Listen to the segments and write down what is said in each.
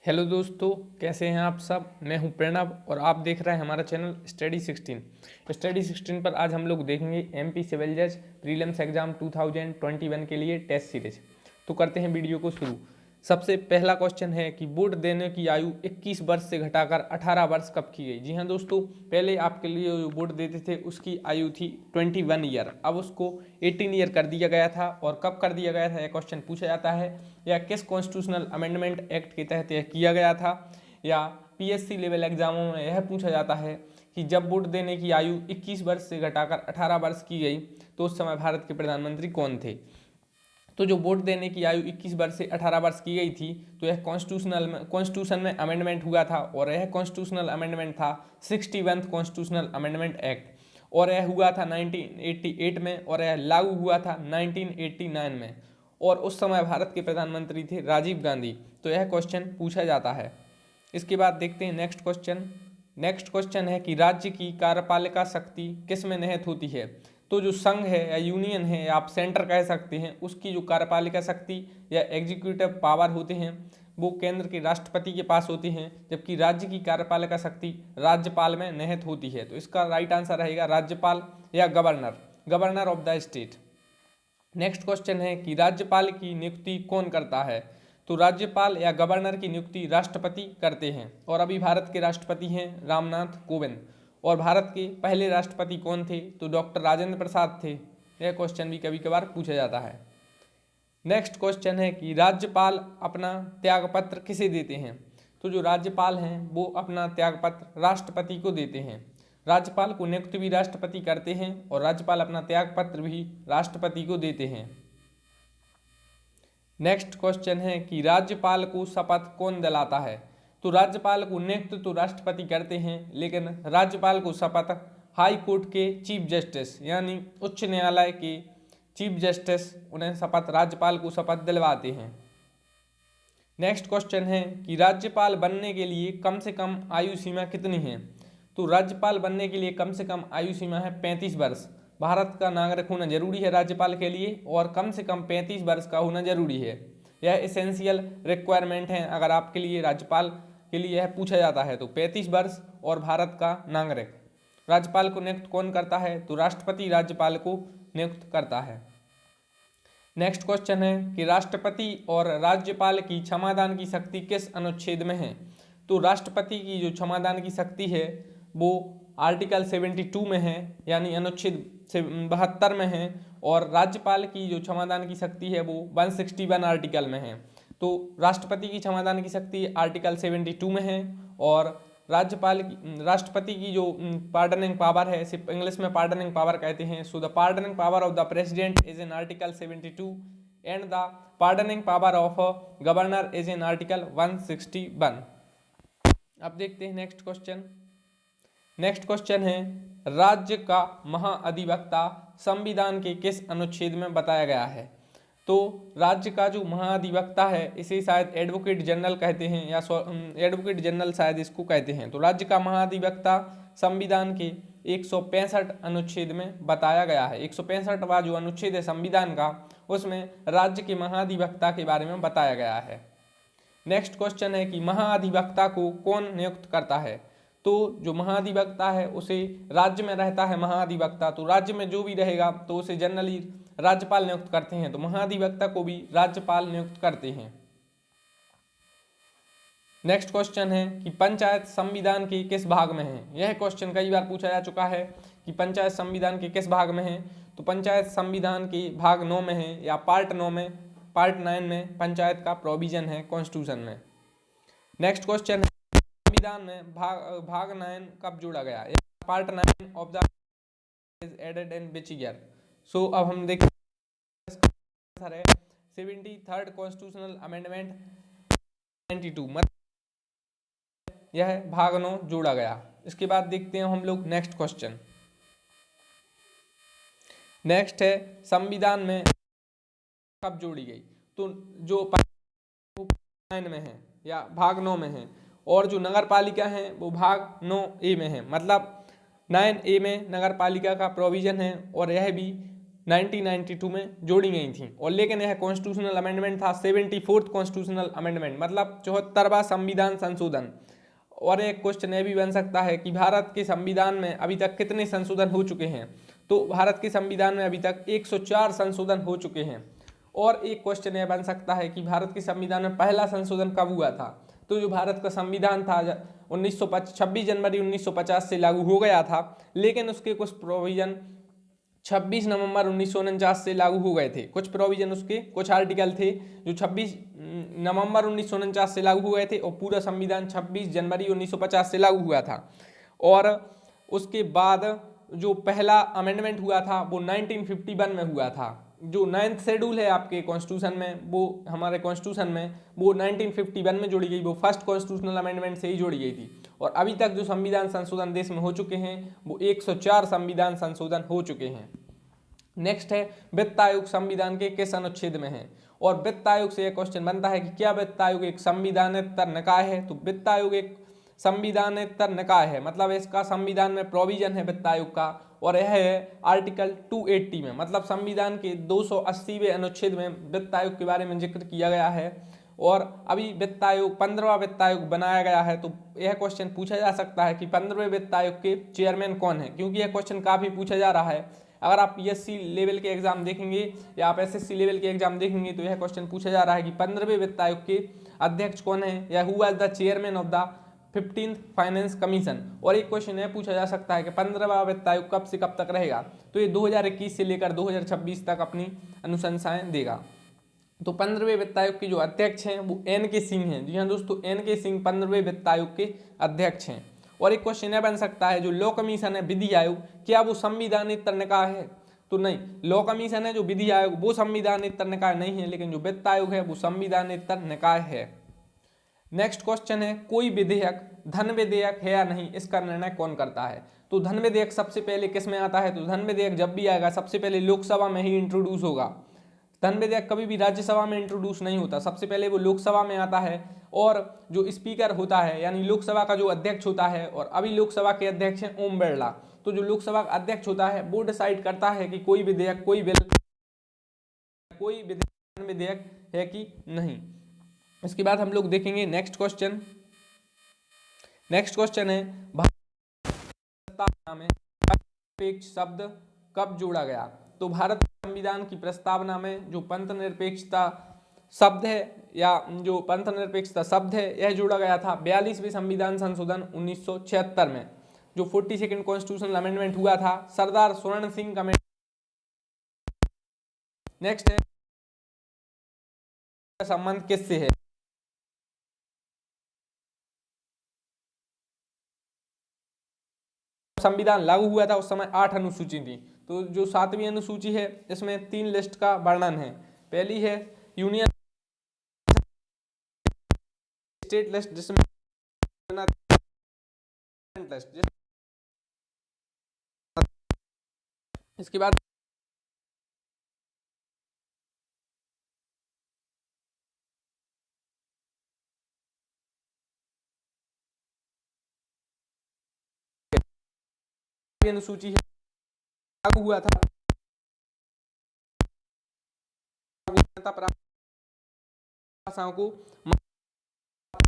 Hello दोस्तों, कैसे हैं आप सब। मैं हूं प्रणव और आप देख रहे हैं हमारा चैनल स्टडी 16 पर आज हम लोग देखेंगे एमपी सिविल जज प्रीलिम्स एग्जाम 2021 के लिए टेस्ट सीरीज। तो करते हैं वीडियो को शुरू। सबसे पहला क्वेश्चन है कि वोट देने की आयु 21 वर्ष से घटाकर 18 वर्ष कब की गई। जी हाँ दोस्तों, पहले आपके लिए जो वोट देते थे उसकी आयु थी 21 ईयर, अब उसको 18 ईयर कर दिया गया था। और कब कर दिया गया था यह क्वेश्चन पूछा जाता है, या किस कॉन्स्टिट्यूशनल अमेंडमेंट एक्ट के तहत यह किया गया था, या पीएससी लेवल एग्जामों में यह पूछा जाता है कि जब वोट देने की आयु 21 वर्ष से घटाकर 18 वर्ष की गई तो उस समय भारत के प्रधानमंत्री कौन थे। तो जो वोट देने की आयु 21 वर्ष से 18 वर्ष की गई थी, तो यह कॉन्स्टिट्यूशन में अमेंडमेंट हुआ था और यह कॉन्स्टिट्यूशनल अमेंडमेंट था 61th कॉन्स्टिट्यूशनल अमेंडमेंट एक्ट, और यह हुआ था 1988 में और यह लागू हुआ था 1989 में। और उस समय भारत के प्रधानमंत्री थे राजीव गांधी। तो यह क्वेश्चन पूछा जाता है। इसके बाद देखते हैं नेक्स्ट क्वेश्चन। नेक्स्ट क्वेश्चन है कि राज्य की कार्यपालिका शक्ति किस में निहित होती है। तो जो संघ है या यूनियन है या आप सेंटर कह सकते हैं, उसकी जो कार्यपालिका शक्ति या एग्जीक्यूटिव पावर होते हैं वो केंद्र के राष्ट्रपति के पास होते हैं, जबकि राज्य की कार्यपालिका शक्ति राज्यपाल में निहित होती है। तो इसका राइट आंसर रहेगा राज्यपाल या governor of the state. Next question है कि राज्यपाल की नियुक्ति कौन करता है। तो राज्यपाल या गवर्नर की नियुक्ति राष्ट्रपति करते हैं, और अभी भारत के राष्ट्रपति हैं रामनाथ कोविंद। और भारत के पहले राष्ट्रपति कौन थे, तो डॉक्टर राजेंद्र प्रसाद थे। यह क्वेश्चन भी कभी कभार पूछा जाता है। नेक्स्ट क्वेश्चन है कि राज्यपाल अपना त्यागपत्र किसे देते हैं। तो जो राज्यपाल हैं वो अपना त्यागपत्र राष्ट्रपति को देते हैं। राज्यपाल को नियुक्त भी राष्ट्रपति करते हैं और राज्यपाल अपना त्यागपत्र भी राष्ट्रपति को देते हैं। नेक्स्ट क्वेश्चन है कि राज्यपाल को शपथ कौन दिलाता है। तो राज्यपाल को नियुक्त तो राष्ट्रपति करते हैं, लेकिन राज्यपाल को शपथ हाई कोर्ट के चीफ जस्टिस यानी उच्च न्यायालय के चीफ जस्टिस उन्हें शपथ राज्यपाल को शपथ दिलवाते हैं। नेक्स्ट क्वेश्चन है कि राज्यपाल बनने के लिए कम से कम आयु सीमा कितनी है। तो राज्यपाल बनने के लिए कम से कम आयु सीमा है 35 वर्ष। भारत का नागरिक होना जरूरी है राज्यपाल के लिए, और कम से कम 35 वर्ष का होना जरूरी है। यह एसेंशियल रिक्वायरमेंट है अगर आपके लिए राज्यपाल के लिए यह पूछा जाता है। तो 35 वर्ष और भारत का नागरिक। राज्यपाल को नियुक्त कौन करता है, तो राष्ट्रपति राज्यपाल को नियुक्त करता है। नेक्स्ट क्वेश्चन है कि राष्ट्रपति और राज्यपाल की क्षमादान की शक्ति किस अनुच्छेद में है। तो राष्ट्रपति की जो क्षमादान की शक्ति है वो आर्टिकल 72 में है, यानी अनुच्छेद 72 में है, और राज्यपाल की जो क्षमादान की शक्ति है वो 161 आर्टिकल में है। तो राष्ट्रपति की क्षमादान की शक्ति आर्टिकल 72 में है, और राष्ट्रपति की जो पार्डनिंग पावर है, सिर्फ इंग्लिश में पार्डनिंग पावर कहते हैं। So the pardoning power of the president is in article 72 and the pardoning power of governor is in article 161। अब देखते हैं नेक्स्ट क्वेश्चन। नेक्स्ट क्वेश्चन है राज्य का महाअधिवक्ता संविधान के किस अनुच्छेद में बताया गया है। तो राज्य का जो महाअधिवक्ता है इसे शायद एडवोकेट जनरल कहते हैं, या एडवोकेट जनरल शायद इसको कहते हैं। तो राज्य का महाअधिवक्ता संविधान के 165 अनुच्छेद में बताया गया है। 165वां जो अनुच्छेद है संविधान का, उसमें राज्य के महाअधिवक्ता के बारे में बताया गया है। नेक्स्ट क्वेश्चन है कि महाअधिवक्ता को कौन नियुक्त करता है। तो जो महाअधिवक्ता है उसे राज्य में रहता है महाअधिवक्ता, तो राज्य में जो भी रहेगा तो उसे जनरली राज्यपाल नियुक्त करते हैं। तो महाअधिवक्ता को भी राज्यपाल नियुक्त करते हैं। नेक्स्ट क्वेश्चन है कि पंचायत संविधान के किस भाग में है। यह क्वेश्चन कई बार पूछा जा चुका है कि पंचायत संविधान के किस भाग में है। तो पंचायत संविधान के भाग 9 में है, या पार्ट 9 में, पार्ट 9 में पंचायत का प्रोविजन है कॉन्स्टिट्यूशन में। नेक्स्ट क्वेश्चन है संविधान में भाग 9 कब जोड़ा गया। Part 9 of the is added in which year. So अब हम देखते हैं 73rd कॉन्स्टिट्यूशनल अमेंडमेंट 92, मतलब यह भाग 9 जोड़ा गया। इसके बाद देखते हैं हम लोग नेक्स्ट क्वेश्चन। नेक्स्ट है संविधान में कब जोड़ी गई। तो जो 9 में है या भाग 9 में है, और जो नगर पालिका है वो भाग 9A में है, मतलब 9A में नगर पालिका का प्रोविजन है, और यह भी 1992 में जोड़ी गई थी। और लेकिन यह कॉन्स्टिट्यूशनल अमेंडमेंट था 74th कॉन्स्टिट्यूशनल अमेंडमेंट, मतलब 74वां संविधान संशोधन। और एक क्वेश्चन यह भी बन सकता है कि भारत के संविधान में अभी तक कितने संशोधन हो चुके हैं। तो भारत के संविधान में अभी तक 104 संशोधन हो चुके हैं। और एक क्वेश्चन यह बन सकता है कि भारत के संविधान में पहला संशोधन कब हुआ था। तो जो भारत का संविधान था 26 जनवरी 1950 से लागू हो गया था, लेकिन उसके कुछ प्रोविजन 26 नवंबर 1949 से लागू हो गए थे। कुछ प्रोविजन उसके कुछ आर्टिकल थे जो 26 नवंबर 1949 से लागू हो गए थे, और पूरा संविधान 26 जनवरी 1950 से लागू हुआ था। और उसके बाद जो पहला अमेंडमेंट हुआ था वो 1951 में हुआ था। जो 9th शेड्यूल है आपके कॉन्स्टिट्यूशन में, वो हमारे कॉन्स्टिट्यूशन में वो 1951 में जोड़ी गई, वो फर्स्ट कॉन्स्टिट्यूशनल अमेंडमेंट से ही जोड़ी गई थी। और अभी तक जो संविधान संशोधन देश में हो चुके हैं वो 104 संविधान संशोधन हो चुके हैं। नेक्स्ट है वित्त आयोग संविधान के किस अनुच्छेद में है। और वित्त आयोग से यह क्वेश्चन बनता है कि क्या वित्त आयोग एक संविधानेतर निकाय है। तो वित्त आयोग एक संविधानेतर निकाय है, मतलब इसका संविधान में प्रोविजन है वित्त आयोग का, और यह है आर्टिकल 280 में, मतलब संविधान के 280वें अनुच्छेद में वित्त आयोग के बारे में जिक्र किया गया है। और अभी वित्त आयोग 15वां वित्त आयोग बनाया गया है। तो यह क्वेश्चन पूछा जा सकता है कि 15वें वित्त आयोग के चेयरमैन कौन है, क्योंकि यह क्वेश्चन काफी पूछा जा रहा है। अगर आप पीएससी लेवल के एग्जाम देखेंगे या आप एसएससी लेवल के एग्जाम देखेंगे तो यह क्वेश्चन पूछा जा रहा है कि 15वें वित्त आयोग के अध्यक्ष कौन है, या who was the chairman of the 15th finance commission. और एक क्वेश्चन यह पूछा जा सकता है कि 15वां वित्त आयोग कब से कब तक रहेगा। तो ये 2021 से लेकर 2026 तक अपनी अनुशंसाएं देगा। तो 15वें वित्त आयोग के जो अध्यक्ष हैं वो एन के सिंह हैं। जी हाँ दोस्तों, एन के सिंह 15वें वित्त आयोग के अध्यक्ष हैं। और एक क्वेश्चन यह बन सकता है जो लॉ कमीशन है विधि आयोग, क्या वो संविधानेतर निकाय है। तो नहीं, लॉ कमीशन है जो विधि आयोग वो संविधानेतर निकाय नहीं है, लेकिन जो वित्त आयोग है वो संविधानेतर निकाय है। नेक्स्ट क्वेश्चन है कोई विधेयक धन विधेयक है या नहीं, इसका निर्णय कौन करता है। तो धन विधेयक सबसे पहले किस में आता है। तो धन विधेयक जब भी आएगा सबसे पहले लोकसभा में ही इंट्रोड्यूस होगा। धन विधेयक कभी भी राज्यसभा में इंट्रोड्यूस नहीं होता, सबसे पहले वो लोकसभा में आता है। और जो स्पीकर होता है यानी लोकसभा का जो अध्यक्ष होता है, और अभी लोकसभा के अध्यक्ष हैं ओम बिरला, तो जो लोकसभा का अध्यक्ष होता है वो डिसाइड करता है कि कोई विधेयक कोई धन विधेयक है कि नहीं। इसके बाद हम लोग देखेंगे नेक्स्ट क्वेश्चन है भारत में निरपेक्ष शब्द कब जोड़ा गया। तो भारत संविधान की प्रस्तावना में जो पंथ निरपेक्षता शब्द है या जो पंथ निरपेक्षता शब्द है यह जोड़ा गया था 42वें संविधान संशोधन 1976 में, जो 42nd कॉन्स्टिट्यूशनल अमेंडमेंट हुआ था सरदार स्वर्ण सिंह कमेटी। नेक्स्ट है संबंध किससे है। संविधान लागू हुआ था उस समय 8 अनुसूची थी। तो जो 7वीं अनुसूची है इसमें 3 लिस्ट का वर्णन है। पहली है यूनियन स्टेट लिस्ट, जिसमें लिस्ट, इसके बाद अनुसूची है लागू हुआ था भाषाओं को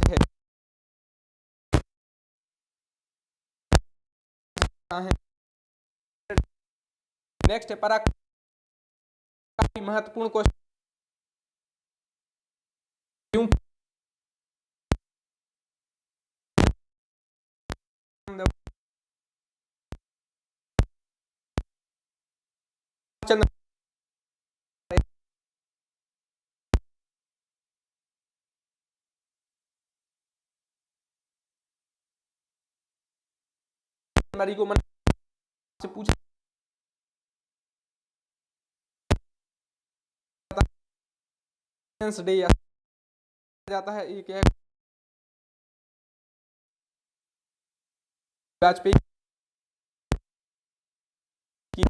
है। नेक्स्ट है महत्वपूर्ण क्वेश्चन, जनवरी को से पूछा डे जाता है। एक है वाजपेयी की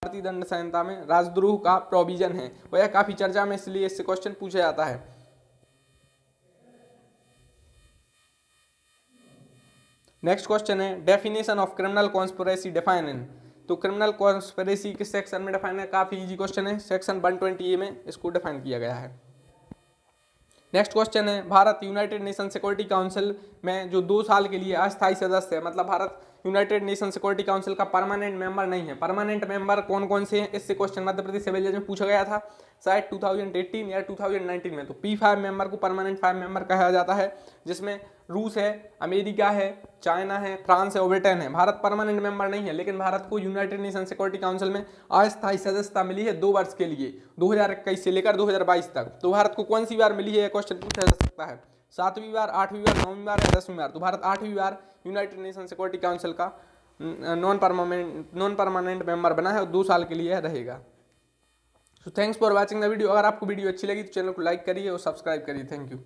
भारतीय दंड संहिता में राजद्रोह का प्रोविजन है, वह काफी चर्चा में, इसलिए इससे क्वेश्चन पूछा जाता है। नेक्स्ट क्वेश्चन है definition of criminal conspiracy define इन। तो क्रिमिनल कॉन्स्पिरेसी किस सेक्शन में डिफाइन है, काफी इजी क्वेश्चन है, सेक्शन 120A में इसको डिफाइन किया गया है। नेक्स्ट क्वेश्चन है Bharat United nation security council में जो 2 साल के लिए अस्थायी सदस्य है, मतलब Bharat United nation security council का परमानेंट मेंबर नहीं है। परमानेंट मेंबर कौन कौन से हैं, इससे क्वेश्चन मध्य प्रदेश सिविल जज में पूछा गया था शायद 2018 या 2019 में। तो P5 मेंबर को परमानेंट 5 मेंबर कहा जाता है, जिसमें रूस है, अमेरिका है, चाइना है, फ्रांस है और ब्रिटेन है। भारत परमानेंट मेंबर नहीं है, लेकिन भारत को यूनाइटेड नेशन सिक्योरिटी काउंसिल में अस्थायी सदस्यता मिली है 2 वर्ष के लिए, 2021 से लेकर 2022 तक। तो भारत को कौन सी बार मिली है, क्वेश्चन पूछा जा सकता है, 7वीं बार, 8वीं बार, 9वीं बार या 10वीं बार। तो भारत 8वीं बार यूनाइटेड नेशन सिक्योरिटी काउंसिल का नॉन परमानेंट मेंबर बना है और 2 साल के लिए रहेगा। So thanks for watching the video. अगर आपको वीडियो अच्छी लगी तो चैनल को लाइक करिए और सब्सक्राइब करिए। Thank you.